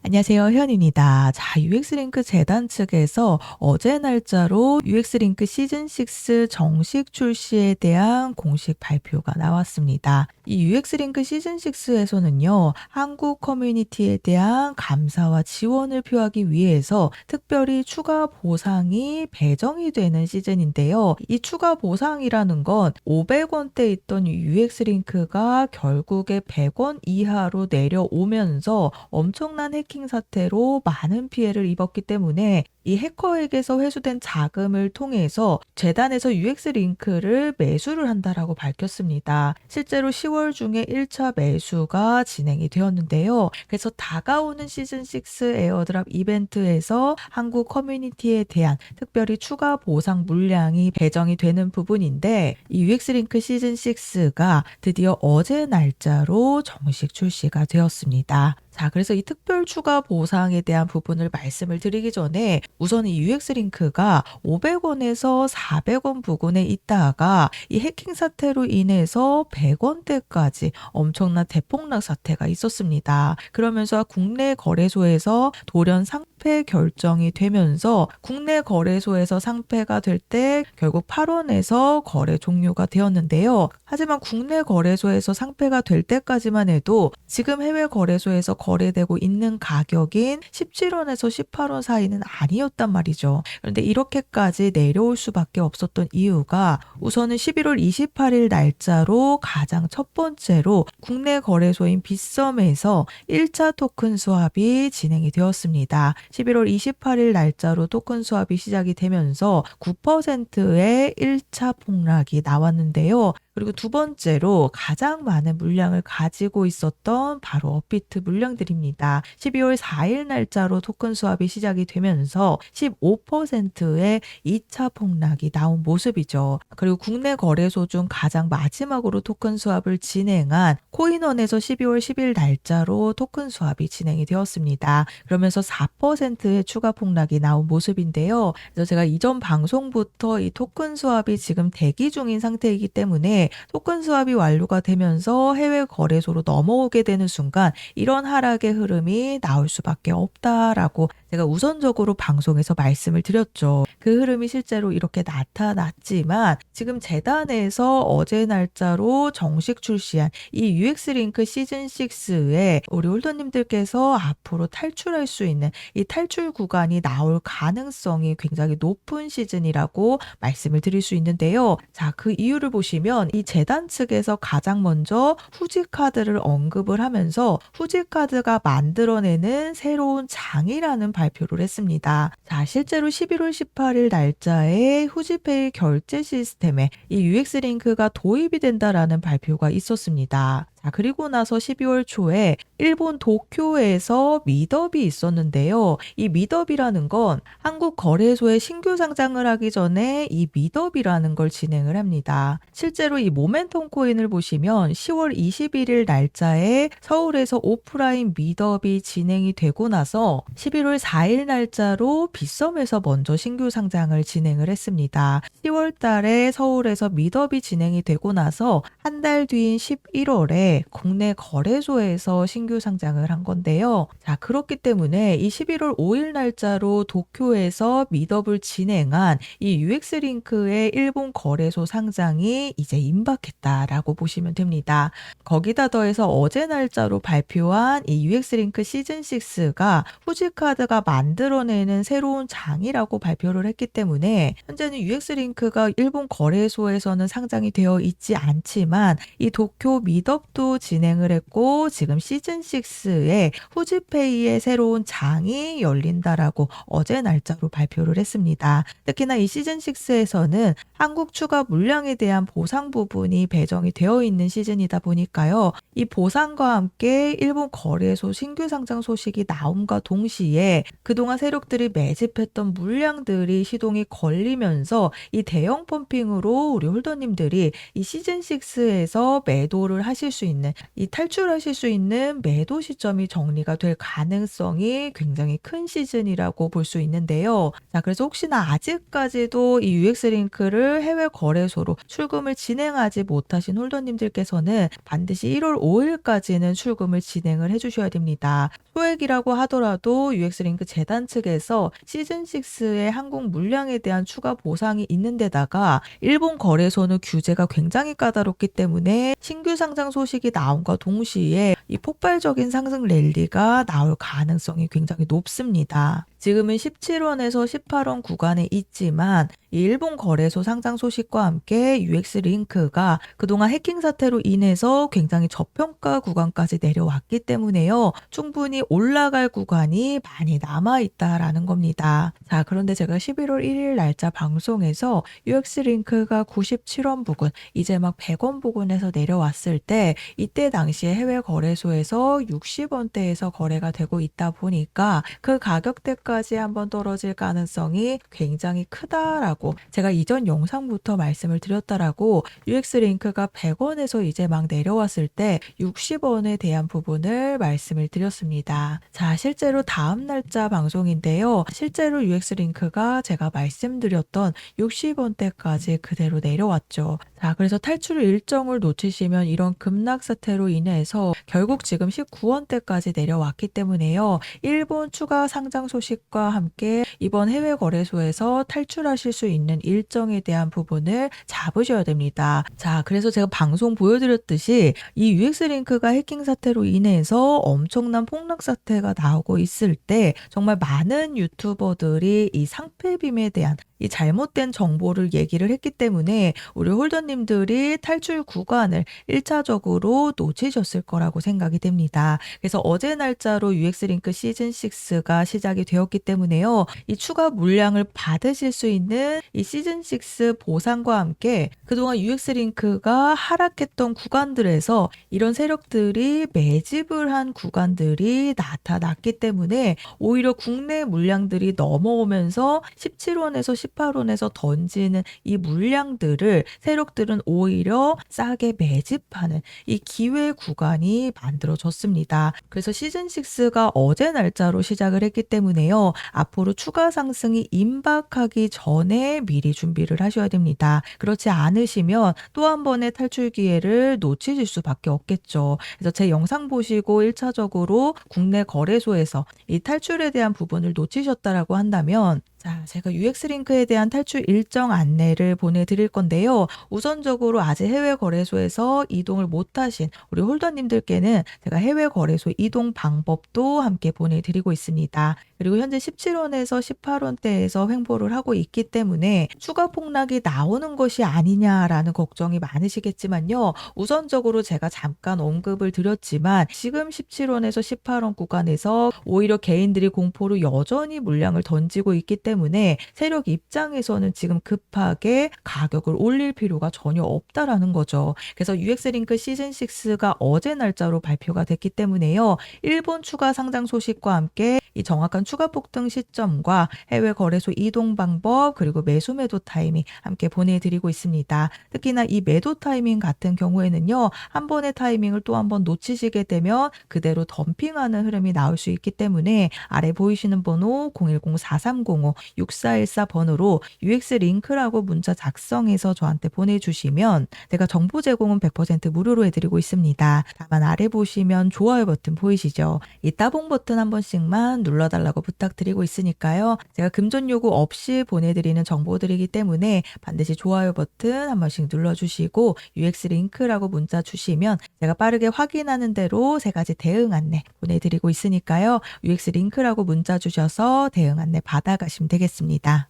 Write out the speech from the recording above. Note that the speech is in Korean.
안녕하세요. 현입니다. 자, UX링크 재단 측에서 어제 날짜로 UX링크 시즌6 정식 출시에 대한 공식 발표가 나왔습니다. 이 UX링크 시즌6에서는요, 한국 커뮤니티에 대한 감사와 지원을 표하기 위해서 특별히 추가 보상이 배정이 되는 시즌인데요. 이 추가 보상이라는 건 500원대 있던 UX링크가 결국에 100원 이하로 내려오면서 엄청난 해킹 사태로 많은 피해를 입었기 때문에 이 해커에게서 회수된 자금을 통해서 재단에서 UX 링크를 매수를 한다라고 밝혔습니다. 실제로 10월 중에 1차 매수가 진행이 되었는데요. 그래서 다가오는 시즌6 에어드랍 이벤트에서 한국 커뮤니티에 대한 특별히 추가 보상 물량이 배정이 되는 부분인데 이 UX 링크 시즌6가 드디어 어제 날짜로 정식 출시가 되었습니다. 자, 그래서 이 특별 추가 보상에 대한 부분을 말씀을 드리기 전에 우선 이 UX 링크가 500원에서 400원 부근에 있다가 이 해킹 사태로 인해서 100원대까지 엄청난 대폭락 사태가 있었습니다. 그러면서 국내 거래소에서 돌연 상패 결정이 되면서 국내 거래소에서 상패가 될 때 결국 8원에서 거래 종료가 되었는데요. 하지만 국내 거래소에서 상패가 될 때까지만 해도 지금 해외 거래소에서 거래되고 있는 가격인 17원에서 18원 사이는 아니었단 말이죠. 그런데 이렇게까지 내려올 수밖에 없었던 이유가 우선은 11월 28일 날짜로 가장 첫 번째로 국내 거래소인 빗썸에서 1차 토큰 수합이 진행이 되었습니다. 11월 28일 날짜로 토큰 수합이 시작이 되면서 9%의 1차 폭락이 나왔는데요. 그리고 두 번째로 가장 많은 물량을 가지고 있었던 바로 업비트 물량들입니다. 12월 4일 날짜로 토큰 수합이 시작이 되면서 15%의 2차 폭락이 나온 모습이죠. 그리고 국내 거래소 중 가장 마지막으로 토큰 수합을 진행한 코인원에서 12월 10일 날짜로 토큰 수합이 진행이 되었습니다. 그러면서 4%의 추가 폭락이 나온 모습인데요. 그래서 제가 이전 방송부터 이 토큰 수합이 지금 대기 중인 상태이기 때문에 토큰 수합이 완료가 되면서 해외 거래소로 넘어오게 되는 순간 이런 하락의 흐름이 나올 수밖에 없다라고 제가 우선적으로 방송에서 말씀을 드렸죠. 그 흐름이 실제로 이렇게 나타났지만 지금 재단에서 어제 날짜로 정식 출시한 이 UX링크 시즌6에 우리 홀더님들께서 앞으로 탈출할 수 있는 이 탈출 구간이 나올 가능성이 굉장히 높은 시즌이라고 말씀을 드릴 수 있는데요. 자, 그 이유를 보시면 이 재단 측에서 가장 먼저 후지 카드를 언급을 하면서 후지 카드가 만들어내는 새로운 장이라는 발표를 했습니다. 자, 실제로 11월 18일 날짜에 후지페이 결제 시스템에 이 UX 링크가 도입이 된다라는 발표가 있었습니다. 자, 그리고 나서 12월 초에 일본 도쿄에서 미더비 있었는데요. 이 미더비라는 건 한국 거래소에 신규 상장을 하기 전에 이 미더비라는 걸 진행을 합니다. 실제로 이 모멘텀 코인을 보시면 10월 21일 날짜에 서울에서 오프라인 미더비 진행이 되고 나서 11월 4일 날짜로 빗썸에서 먼저 신규 상장을 진행을 했습니다. 10월 달에 서울에서 미더비 진행이 되고 나서 한 달 뒤인 11월에 국내 거래소에서 신규 상장을 한 건데요. 자, 그렇기 때문에 이 11월 5일 날짜로 도쿄에서 미더블 진행한 이 UX링크의 일본 거래소 상장이 이제 임박했다라고 보시면 됩니다. 거기다 더해서 어제 날짜로 발표한 이 UX링크 시즌6가 후지카드가 만들어내는 새로운 장이라고 발표를 했기 때문에 현재는 UX링크가 일본 거래소에서는 상장이 되어 있지 않지만 이 도쿄 미덥도 진행을 했고 지금 시즌6에 후지페이의 새로운 장이 열린다라고 어제 날짜로 발표를 했습니다. 특히나 이 시즌6에서는 한국 추가 물량에 대한 보상 부분이 배정이 되어 있는 시즌이다 보니까요. 이 보상과 함께 일본 거래소 신규 상장 소식이 나옴과 동시에 그동안 세력들이 매집했던 물량들이 시동이 걸리면서 이 대형 펌핑으로 우리 홀더님들이 이 시즌6에서 매도를 하실 수 있는 있는 이 탈출하실 수 있는 매도 시점이 정리가 될 가능성이 굉장히 큰 시즌이라고 볼 수 있는데요. 자, 그래서 혹시나 아직까지도 이 UX링크를 해외 거래소로 출금을 진행하지 못하신 홀더님들께서는 반드시 1월 5일까지는 출금을 진행을 해주셔야 됩니다. 소액이라고 하더라도 UX링크 재단 측에서 시즌6의 한국 물량에 대한 추가 보상이 있는 데다가 일본 거래소는 규제가 굉장히 까다롭기 때문에 신규 상장 소식이 나온과 동시에 이 폭발적인 상승 랠리가 나올 가능성이 굉장히 높습니다. 지금은 17원에서 18원 구간에 있지만 이 일본 거래소 상장 소식과 함께 UX링크가 그동안 해킹 사태로 인해서 굉장히 저평가 구간까지 내려왔기 때문에요. 충분히 올라갈 구간이 많이 남아있다라는 겁니다. 자, 그런데 제가 11월 1일 날짜 방송에서 UX링크가 97원 부근, 이제 막 100원 부근에서 내려왔을 때 이때 당시에 해외 거래소에서 60원대에서 거래가 되고 있다 보니까 그 가격대까지 한번 떨어질 가능성이 굉장히 크다라고 제가 이전 영상부터 말씀을 드렸다라고 UX링크가 100원에서 이제 막 내려왔을 때 60원에 대한 부분을 말씀을 드렸습니다. 자, 실제로 다음 날짜 방송인데요. 실제로 UX링크가 제가 말씀드렸던 60원대까지 그대로 내려왔죠. 자, 그래서 탈출 일정을 놓치시면 이런 급락 사태로 인해서 결국 지금 19원대까지 내려왔기 때문에요. 일본 추가 상장 소식과 함께 이번 해외 거래소에서 탈출하실 수 있는 일정에 대한 부분을 잡으셔야 됩니다. 자, 그래서 제가 방송 보여드렸듯이 이 UX링크가 해킹 사태로 인해서 엄청난 폭락 사태가 나오고 있을 때 정말 많은 유튜버들이 이 상폐빔에 대한 이 잘못된 정보를 얘기를 했기 때문에 우리 홀더님들이 탈출 구간을 1차적으로 놓치셨을 거라고 생각이 됩니다. 그래서 어제 날짜로 UX링크 시즌6가 시작이 되었기 때문에요. 이 추가 물량을 받으실 수 있는 이 시즌6 보상과 함께 그동안 UX링크가 하락했던 구간들에서 이런 세력들이 매집을 한 구간들이 나타났기 때문에 오히려 국내 물량들이 넘어오면서 17원에서 18원에서 던지는 이 물량들을 세력들은 오히려 싸게 매집하는 이 기회 구간이 만들어졌습니다. 그래서 시즌6가 어제 날짜로 시작을 했기 때문에요. 앞으로 추가 상승이 임박하기 전에 미리 준비를 하셔야 됩니다. 그렇지 않으시면 또 한 번의 탈출 기회를 놓치실 수밖에 없겠죠. 그래서 제 영상 보시고 1차적으로 국내 거래소에서 이 탈출에 대한 부분을 놓치셨다라고 한다면 자, 제가 UX링크에 대한 탈출 일정 안내를 보내드릴 건데요. 우선적으로 아직 해외 거래소에서 이동을 못하신 우리 홀더님들께는 제가 해외 거래소 이동 방법도 함께 보내드리고 있습니다. 그리고 현재 17원에서 18원대에서 횡보를 하고 있기 때문에 추가 폭락이 나오는 것이 아니냐라는 걱정이 많으시겠지만요. 우선적으로 제가 잠깐 언급을 드렸지만 지금 17원에서 18원 구간에서 오히려 개인들이 공포로 여전히 물량을 던지고 있기 때문에 세력 입장에서는 지금 급하게 가격을 올릴 필요가 전혀 없다라는 거죠. 그래서 UX링크 시즌6가 어제 날짜로 발표가 됐기 때문에요. 일본 추가 상장 소식과 함께 이 정확한 추가 폭등 시점과 해외 거래소 이동 방법 그리고 매수 매도 타이밍 함께 보내드리고 있습니다. 특히나 이 매도 타이밍 같은 경우에는요. 한 번의 타이밍을 또 한 번 놓치시게 되면 그대로 덤핑하는 흐름이 나올 수 있기 때문에 아래 보이시는 번호 010-4305-6414 번호로 UX링크라고 문자 작성해서 저한테 보내주시면 제가 정보 제공은 100% 무료로 해드리고 있습니다. 다만 아래 보시면 좋아요 버튼 보이시죠? 이 따봉 버튼 한 번씩만 눌러달라고 부탁드리고 있으니까요. 제가 금전 요구 없이 보내드리는 정보들이기 때문에 반드시 좋아요 버튼 한 번씩 눌러주시고 UX링크라고 문자 주시면 제가 빠르게 확인하는 대로 3가지 대응 안내 보내드리고 있으니까요. UX링크라고 문자 주셔서 대응 안내 받아가시면 되겠습니다.